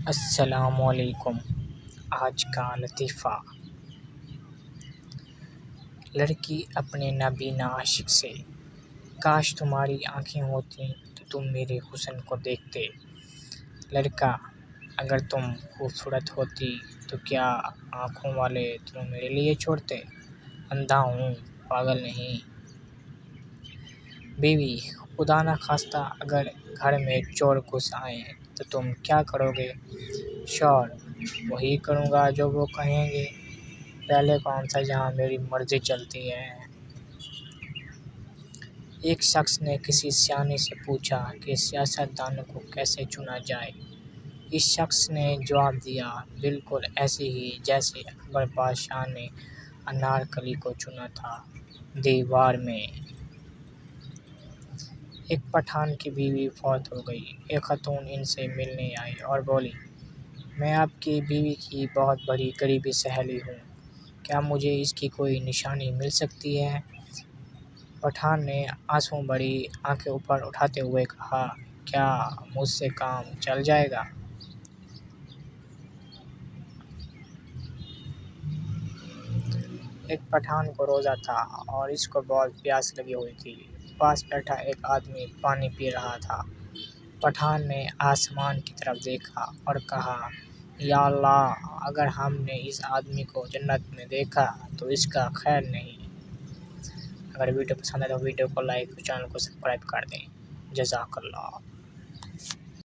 अस्सलामुअलैकुम। आज का लतीफ़ा। लड़की अपने नाबीना आशिक से, काश तुम्हारी आँखें होती तो तुम मेरे हुस्न को देखते। लड़का, अगर तुम खूबसूरत होती तो क्या आँखों वाले तुम्हें मेरे लिए छोड़ते। अंधा हूँ, पागल नहीं। बीवी, खुदा न खास्ता अगर घर में चोर घुस आए तो तुम क्या करोगे। शौहर, वही करूँगा जो वो कहेंगे। पहले कौन सा जहाँ मेरी मर्ज़ी चलती है। एक शख्स ने किसी सियाने से पूछा कि सियासतदानों को कैसे चुना जाए। इस शख्स ने जवाब दिया, बिल्कुल ऐसे ही जैसे अकबर बादशाह ने अनारकली को चुना था, दीवार में। एक पठान की बीवी फौत हो गई। एक खातून इनसे मिलने आई और बोली, मैं आपकी बीवी की बहुत बड़ी करीबी सहेली हूँ, क्या मुझे इसकी कोई निशानी मिल सकती है। पठान ने आंसू भरी आंखें ऊपर उठाते हुए कहा, क्या मुझसे काम चल जाएगा। एक पठान को रोज़ा था और इसको बहुत प्यास लगी हुई थी। पास बैठा एक आदमी पानी पी रहा था। पठान ने आसमान की तरफ देखा और कहा, या अल्लाह, अगर हमने इस आदमी को जन्नत में देखा तो इसका खैर नहीं। अगर वीडियो पसंद आए तो वीडियो को लाइक और चैनल को सब्सक्राइब कर दें। जज़ाकल्लाह।